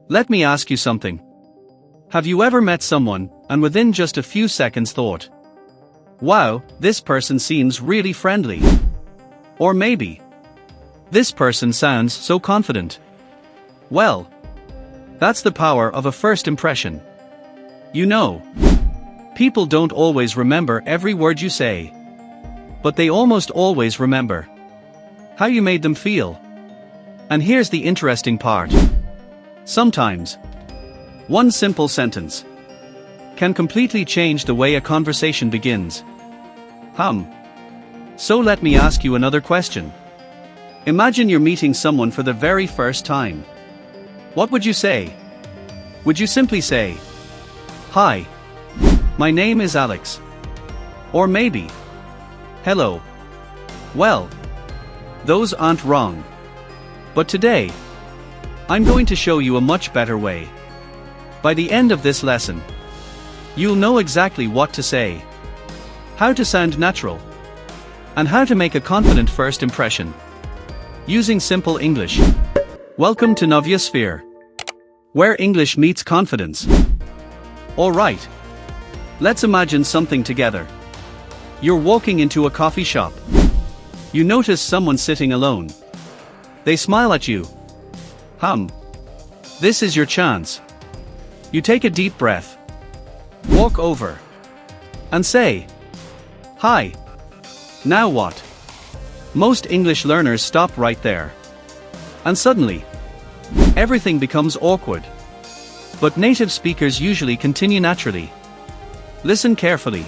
Let me ask you something. Have you ever met someone, and within just a few seconds thought, wow, this person seems really friendly? Or maybe, this person sounds so confident. Well, that's the power of a first impression. You know, people don't always remember every word you say, but they almost always remember how you made them feel. And here's the interesting part. Sometimes, one simple sentence can completely change the way a conversation begins. So let me ask you another question. Imagine you're meeting someone for the very first time. What would you say? Would you simply say, "Hi, my name is Alex"? Or maybe, "Hello"? Well, those aren't wrong. But today, I'm going to show you a much better way. By the end of this lesson, you'll know exactly what to say, how to sound natural, and how to make a confident first impression using simple English. Welcome to Navya Sphere, where English meets confidence. Alright, let's imagine something together. You're walking into a coffee shop. You notice someone sitting alone. They smile at you. This is your chance. You take a deep breath, walk over, and say, "Hi." Now what? Most English learners stop right there. And suddenly, everything becomes awkward. But native speakers usually continue naturally. Listen carefully.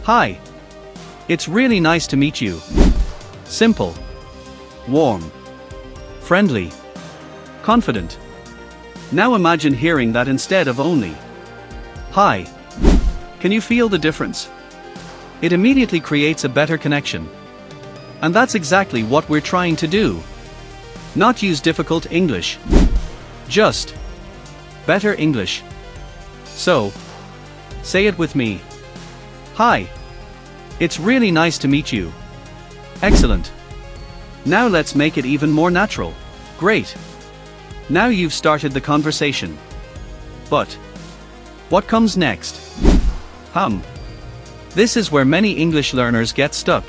"Hi. It's really nice to meet you." Simple, warm, friendly, confident. Now imagine hearing that instead of only "Hi." Can you feel the difference? It immediately creates a better connection. And that's exactly what we're trying to do. Not use difficult English. Just better English. So, say it with me. "Hi. It's really nice to meet you." Excellent. Now let's make it even more natural. Great. Now you've started the conversation. But what comes next? This is where many English learners get stuck.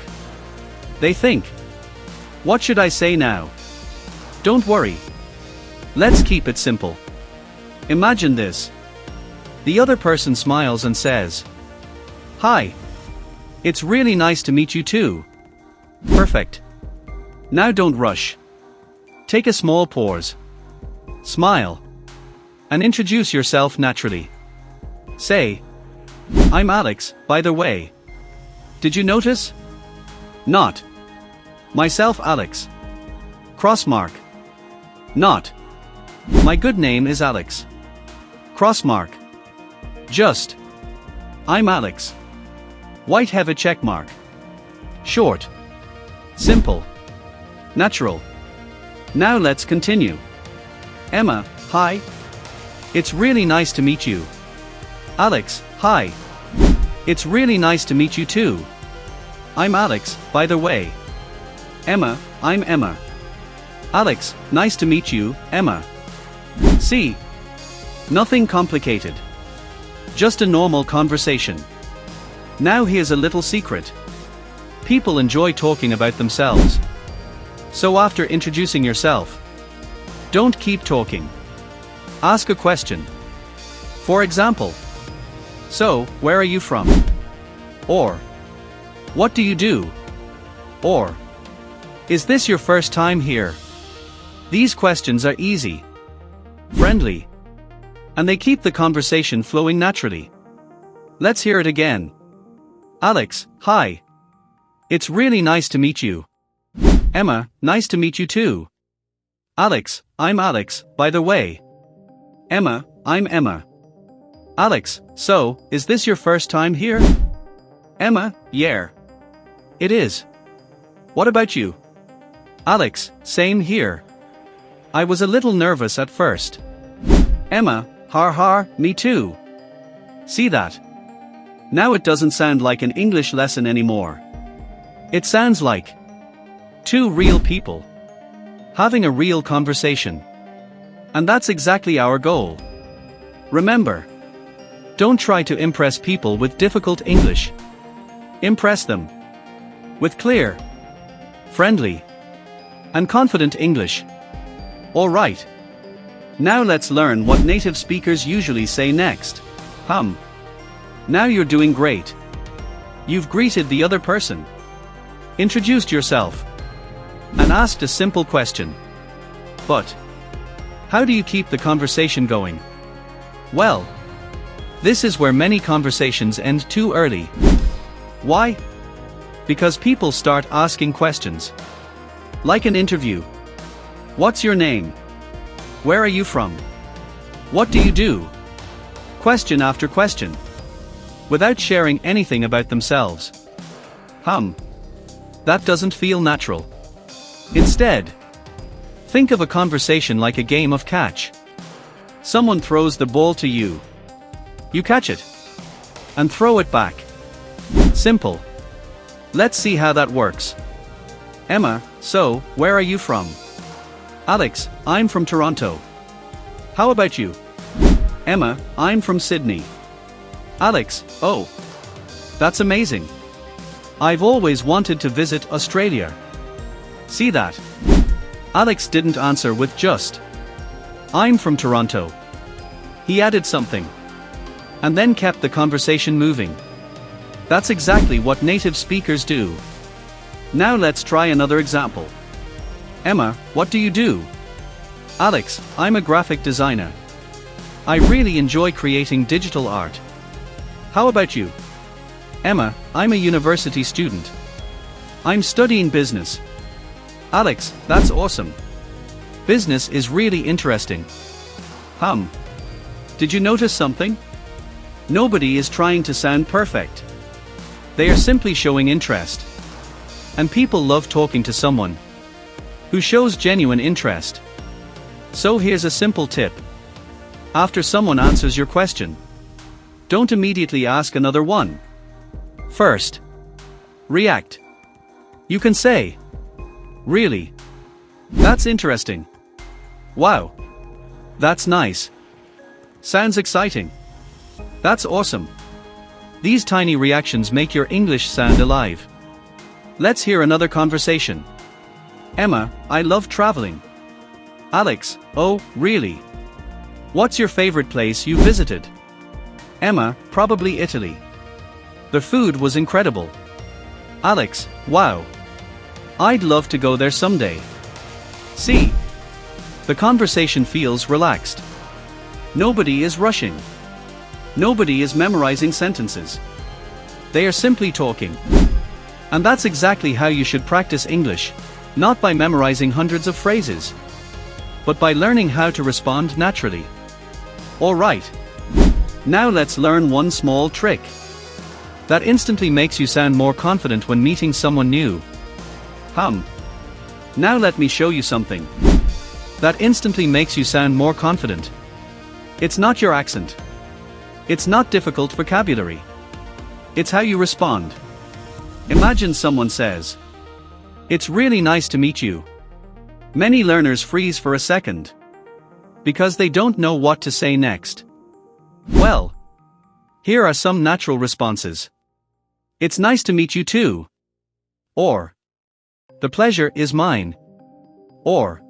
They think, what should I say now? Don't worry. Let's keep it simple. Imagine this. The other person smiles and says, "Hi. It's really nice to meet you too." Perfect. Now don't rush. Take a small pause. Smile. And introduce yourself naturally. Say, "I'm Alex, by the way. Did you notice?" Not, "Myself Alex." Crossmark. Not, "My good name is Alex." Crossmark. Just, "I'm Alex." White have a check mark. Short. Simple. Natural. Now let's continue. Emma, "Hi. It's really nice to meet you." Alex, "Hi. It's really nice to meet you too." "I'm Alex, by the way." Emma, "I'm Emma." Alex, "Nice to meet you, Emma." See? Nothing complicated. Just a normal conversation. Now here's a little secret. People enjoy talking about themselves. So after introducing yourself, don't keep talking. Ask a question. For example, "So, where are you from?" Or, "What do you do?" Or, "Is this your first time here?" These questions are easy, friendly, and they keep the conversation flowing naturally. Let's hear it again. Alex, "Hi. It's really nice to meet you." Emma, "Nice to meet you too." Alex, "I'm Alex, by the way." Emma, "I'm Emma." Alex, "So, is this your first time here?" Emma, "Yeah. It is. What about you?" Alex, "Same here. I was a little nervous at first." Emma, "Har har, me too." See that? Now it doesn't sound like an English lesson anymore. It sounds like two real people having a real conversation. And that's exactly our goal. Remember, don't try to impress people with difficult English. Impress them with clear, friendly, and confident English. Alright. Now let's learn what native speakers usually say next. Now you're doing great. You've greeted the other person, introduced yourself, and asked a simple question. But how do you keep the conversation going? Well, this is where many conversations end too early. Why? Because people start asking questions. Like an interview. What's your name? Where are you from? What do you do? Question after question. Without sharing anything about themselves. That doesn't feel natural. Instead, think of a conversation like a game of catch. Someone throws the ball to you. You catch it. And throw it back. Simple. Let's see how that works. Emma, so, where are you from? Alex, I'm from Toronto. How about you? Emma, I'm from Sydney. Alex, oh. That's amazing. I've always wanted to visit Australia. See that? Alex didn't answer with just, I'm from Toronto. He added something. And then kept the conversation moving. That's exactly what native speakers do. Now let's try another example. Emma, what do you do? Alex, I'm a graphic designer. I really enjoy creating digital art. How about you? Emma, I'm a university student. I'm studying business. Alex, that's awesome. Business is really interesting. Did you notice something? Nobody is trying to sound perfect. They are simply showing interest. And people love talking to someone who shows genuine interest. So here's a simple tip. After someone answers your question, don't immediately ask another one. First, react. You can say, really? That's interesting. Wow. That's nice. Sounds exciting. That's awesome. These tiny reactions make your English sound alive. Let's hear another conversation. Emma, I love traveling. Alex, oh, really? What's your favorite place you visited? Emma, probably Italy. The food was incredible. Alex, wow. I'd love to go there someday. See? The conversation feels relaxed. Nobody is rushing. Nobody is memorizing sentences. They are simply talking. And that's exactly how you should practice English, not by memorizing hundreds of phrases, but by learning how to respond naturally. Alright. Now let's learn one small trick that instantly makes you sound more confident when meeting someone new. Now let me show you something that instantly makes you sound more confident. It's not your accent. It's not difficult vocabulary. It's how you respond. Imagine someone says, "It's really nice to meet you." Many learners freeze for a second because they don't know what to say next. Well, here are some natural responses. "It's nice to meet you too." Or, "The pleasure is mine." Or,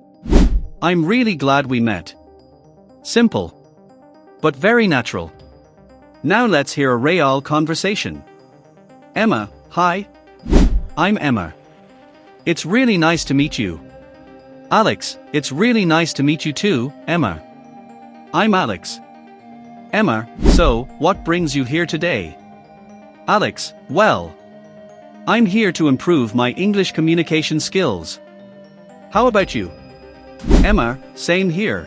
"I'm really glad we met." Simple, but very natural. Now let's hear a real conversation. Emma, hi. I'm Emma. It's really nice to meet you. Alex, it's really nice to meet you too, Emma. I'm Alex. Emma, so, what brings you here today? Alex, well, I'm here to improve my English communication skills. How about you? Emma, same here.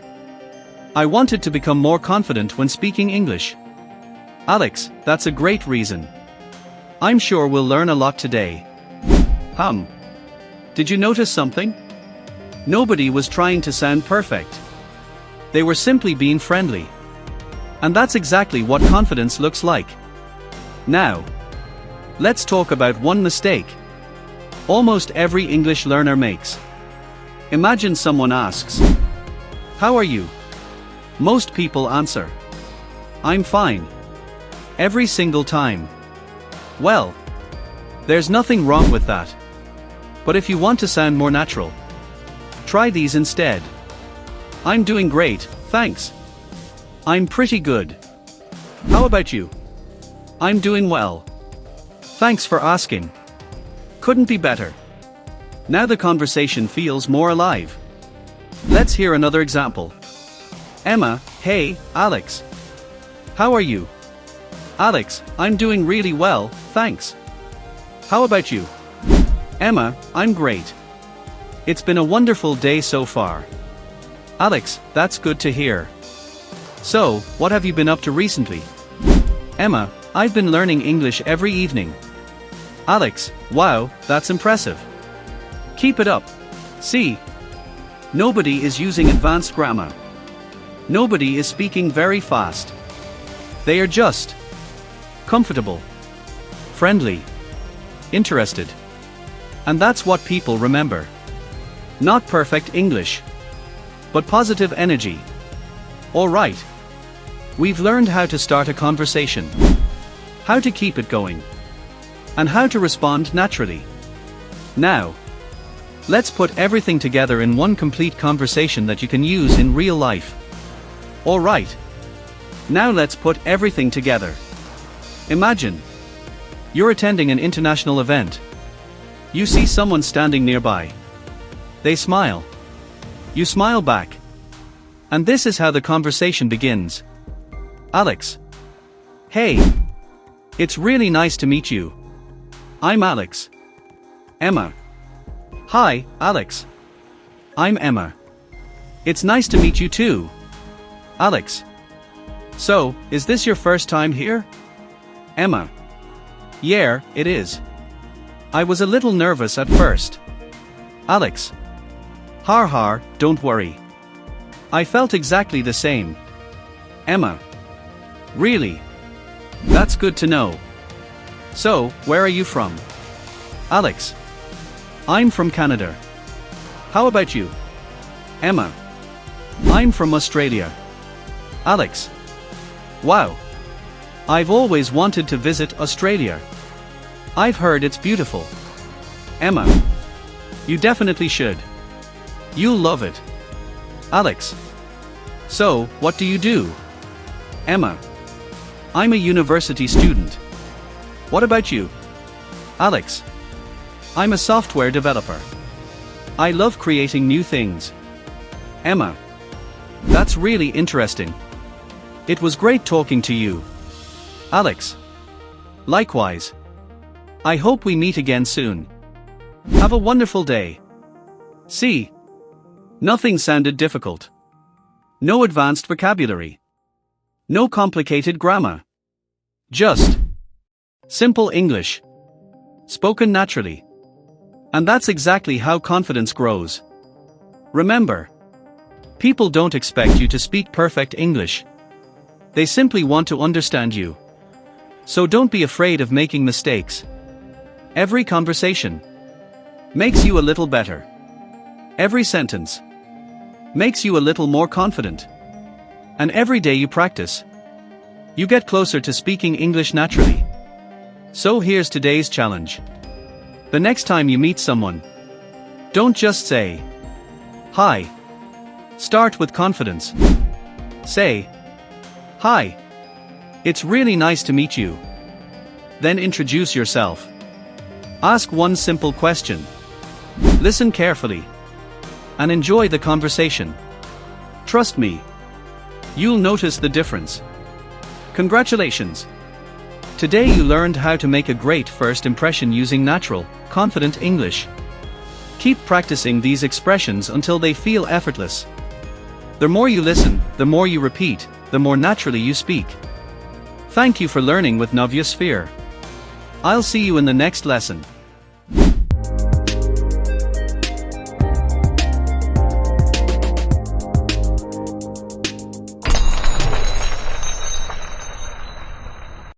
I wanted to become more confident when speaking English. Alex, that's a great reason. I'm sure we'll learn a lot today. Did you notice something? Nobody was trying to sound perfect. They were simply being friendly. And that's exactly what confidence looks like. Now, let's talk about one mistake almost every English learner makes. Imagine someone asks, "How are you?" Most people answer, I'm fine. Every single time. Well, there's nothing wrong with that. But if you want to sound more natural, try these instead. I'm doing great, thanks. I'm pretty good. How about you? I'm doing well. Thanks for asking. Couldn't be better. Now the conversation feels more alive. Let's hear another example. Emma, hey, Alex. How are you? Alex, I'm doing really well, thanks. How about you? Emma, I'm great. It's been a wonderful day so far. Alex, that's good to hear. So, what have you been up to recently? Emma, I've been learning English every evening. Alex, wow, that's impressive. Keep it up. See? Nobody is using advanced grammar. Nobody is speaking very fast. They are just comfortable, friendly, interested. And that's what people remember. Not perfect English, but positive energy. All right. We've learned how to start a conversation, how to keep it going, and how to respond naturally. Now, let's put everything together in one complete conversation that you can use in real life. All right. Now let's put everything together. Imagine you're attending an international event. You see someone standing nearby. They smile. You smile back. And this is how the conversation begins. Alex. Hey. It's really nice to meet you. I'm Alex. Emma. Hi, Alex. I'm Emma. It's nice to meet you too. Alex. So, is this your first time here? Emma. Yeah, it is. I was a little nervous at first. Alex. Har, don't worry. I felt exactly the same. Emma. Really? That's good to know. So, where are you from? Alex. I'm from Canada. How about you? Emma. I'm from Australia. Alex. Wow. I've always wanted to visit Australia. I've heard it's beautiful. Emma. You definitely should. You'll love it. Alex. So, what do you do? Emma. I'm a university student. What about you? Alex. I'm a software developer. I love creating new things. Emma. That's really interesting. It was great talking to you. Alex. Likewise. I hope we meet again soon. Have a wonderful day. See? Nothing sounded difficult. No advanced vocabulary. No complicated grammar. Just simple English. Spoken naturally. And that's exactly how confidence grows. Remember, people don't expect you to speak perfect English. They simply want to understand you. So don't be afraid of making mistakes. Every conversation makes you a little better. Every sentence makes you a little more confident. And every day you practice, you get closer to speaking English naturally. So here's today's challenge. The next time you meet someone, don't just say, hi. Start with confidence. Say, hi. It's really nice to meet you. Then introduce yourself. Ask one simple question. Listen carefully. And enjoy the conversation. Trust me. You'll notice the difference. Congratulations. Today you learned how to make a great first impression using natural, confident English. Keep practicing these expressions until they feel effortless. The more you listen, the more you repeat, the more naturally you speak. Thank you for learning with Navya Sphere. I'll see you in the next lesson.